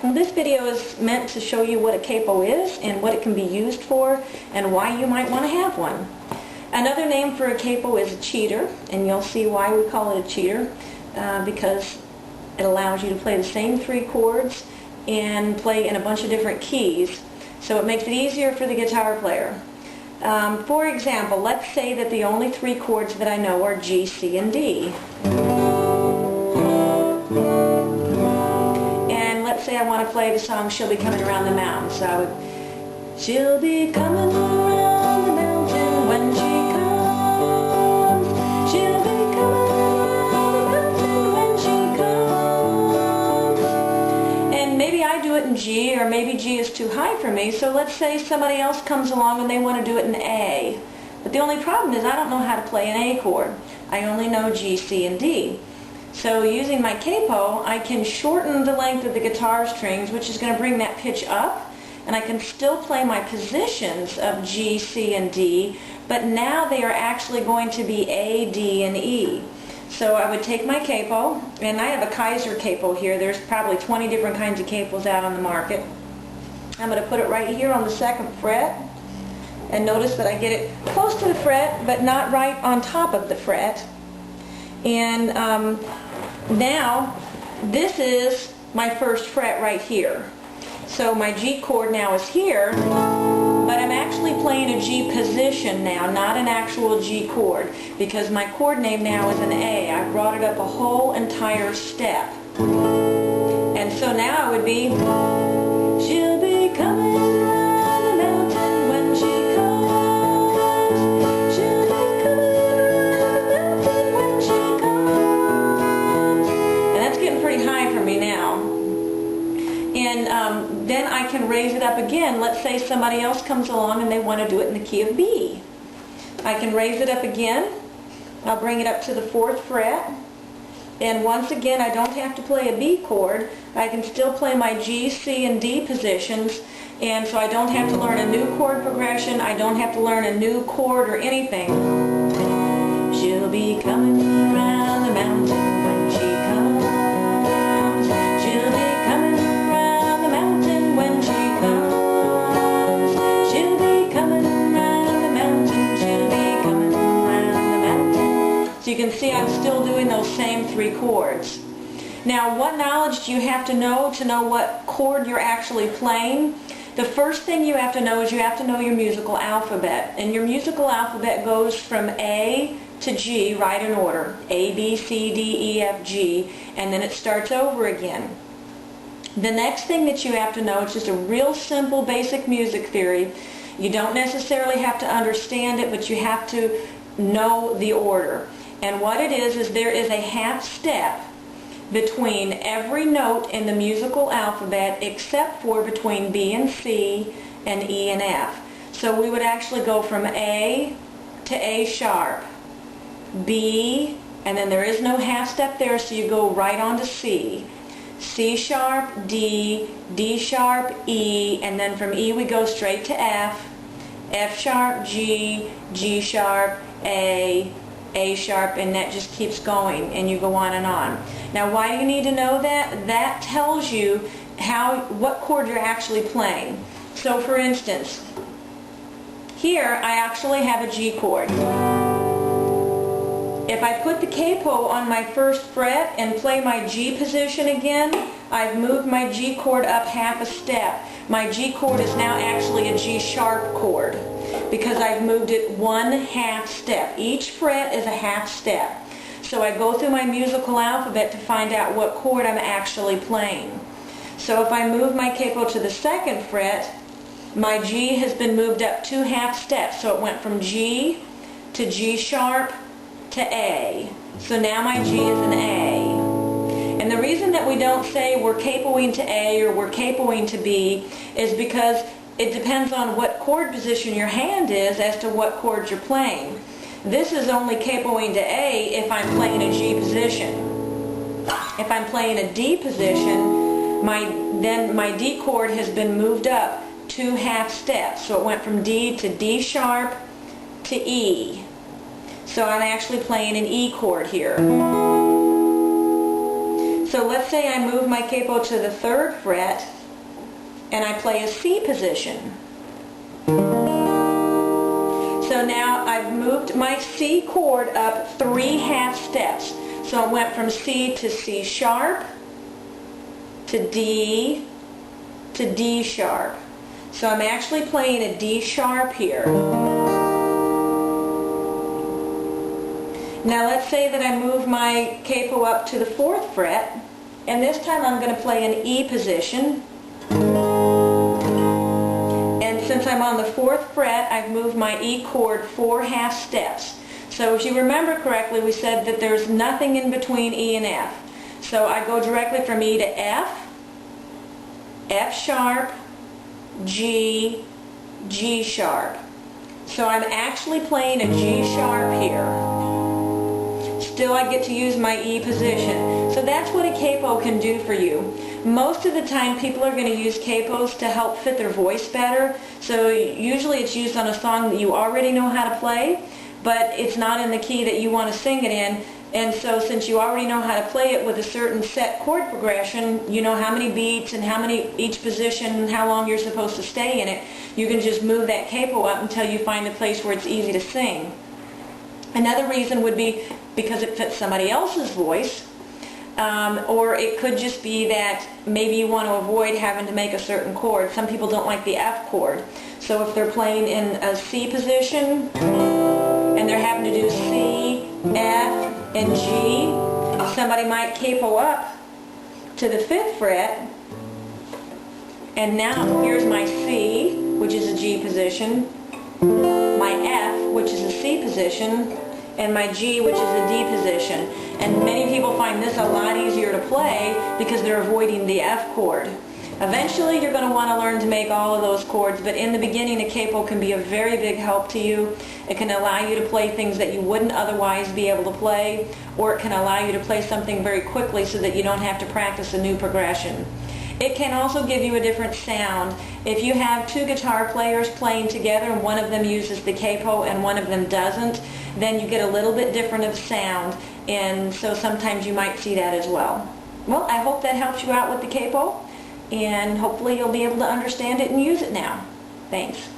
Well, this video is meant to show you what a capo is and what it can be used for and why you might want to have one. Another name for a capo is a cheater, and you'll see why we call it a cheater, because it allows you to play the same 3 chords and play in a bunch of different keys, so it makes it easier for the guitar player. For example, let's say that the only 3 chords that I know are G, C, and D. And let's say I want to play the song She'll Be Coming Around the Mountain. So I would, she'll be coming around the mountain when she comes. She'll be coming around the mountain when she comes. And maybe I do it in G, or maybe G is too high for me. So let's say somebody else comes along and they want to do it in A. But the only problem is I don't know how to play an A chord. I only know G, C, and D. So using my capo, I can shorten the length of the guitar strings, which is going to bring that pitch up, and I can still play my positions of G, C, and D, but now they are actually going to be A, D, and E. So I would take my capo, and I have a Kaiser capo here. There's probably 20 different kinds of capos out on the market. I'm going to put it right here on the 2nd fret, and notice that I get it close to the fret, but not right on top of the fret. And now this is my 1st fret right here. So my G chord now is here, but I'm actually playing a G position now, not an actual G chord, because my chord name now is an A. I brought it up a whole entire step. And so now it would be, she'll be coming around the mountain when she comes. She'll be coming around the mountain when she comes. And that's getting pretty high for me now. And then I can raise it up again. Let's say somebody else comes along and they want to do it in the key of B. I can raise it up again. I'll bring it up to the 4th fret. And once again, I don't have to play a B chord. I can still play my G, C, and D positions. And so I don't have to learn a new chord progression. I don't have to learn a new chord or anything. She'll be coming around the mountain when she comes. She'll be coming around the mountain when she comes. She'll be coming around the mountain. She'll be coming around the mountain. So you can see I'm still doing those same 3 chords. Now, what knowledge do you have to know what chord you're actually playing? The first thing you have to know is you have to know your musical alphabet. And your musical alphabet goes from A to G, right in order. A, B, C, D, E, F, G, and then it starts over again. The next thing that you have to know is just a real simple basic music theory. You don't necessarily have to understand it, but you have to know the order. And what it is there is a half step between every note in the musical alphabet except for between B and C and E and F. So we would actually go from A to A sharp, B, and then there is no half step there, so you go right on to C. C sharp, D, D sharp, E, and then from E we go straight to F, F sharp, G, G sharp, A sharp, and that just keeps going, and you go on and on. Now, why do you need to know that? That tells you what chord you're actually playing. So for instance, here I actually have a G chord. If I put the capo on my 1st fret and play my G position again, I've moved my G chord up half a step. My G chord is now actually a G sharp chord because I've moved it 1/2 step. Each fret is a half step. So I go through my musical alphabet to find out what chord I'm actually playing. So if I move my capo to the 2nd fret, my G has been moved up 2/2 steps. So it went from G to G sharp to A. So now my G is an A. And the reason that we don't say we're capoing to A or we're capoing to B is because it depends on what chord position your hand is as to what chords you're playing. This is only capoing to A if I'm playing a G position. If I'm playing a D position, then my D chord has been moved up 2/2 steps. So it went from D to D sharp to E. So I'm actually playing an E chord here. So let's say I move my capo to the 3rd fret and I play a C position. So now I've moved my C chord up 3 half steps. So it went from C to C sharp, to D sharp. So I'm actually playing a D sharp here. Now let's say that I move my capo up to the 4th fret, and this time I'm going to play an E position. And since I'm on the 4th fret, I've moved my E chord 4 half steps. So if you remember correctly, we said that there's nothing in between E and F. So I go directly from E to F, F sharp, G, G sharp. So I'm actually playing a G sharp here. Still I get to use my E position. So that's what a capo can do for you. Most of the time people are going to use capos to help fit their voice better. So usually it's used on a song that you already know how to play, but it's not in the key that you want to sing it in. And so since you already know how to play it with a certain set chord progression, you know how many beats and how many each position and how long you're supposed to stay in it, you can just move that capo up until you find a place where it's easy to sing. Another reason would be because it fits somebody else's voice, or it could just be that maybe you want to avoid having to make a certain chord. Some people don't like the F chord. So if they're playing in a C position and they're having to do C, F, and G, somebody might capo up to the 5th fret, and now here's my C, which is a G position, my F, which is a C position, and my G, which is a D position. And many people find this a lot easier to play because they're avoiding the F chord. Eventually you're going to want to learn to make all of those chords, but in the beginning a capo can be a very big help to you. It can allow you to play things that you wouldn't otherwise be able to play, or it can allow you to play something very quickly so that you don't have to practice a new progression. It can also give you a different sound. If you have 2 guitar players playing together and one of them uses the capo and one of them doesn't, then you get a little bit different of sound, and so sometimes you might see that as well. Well, I hope that helps you out with the capo, and hopefully you'll be able to understand it and use it now. Thanks.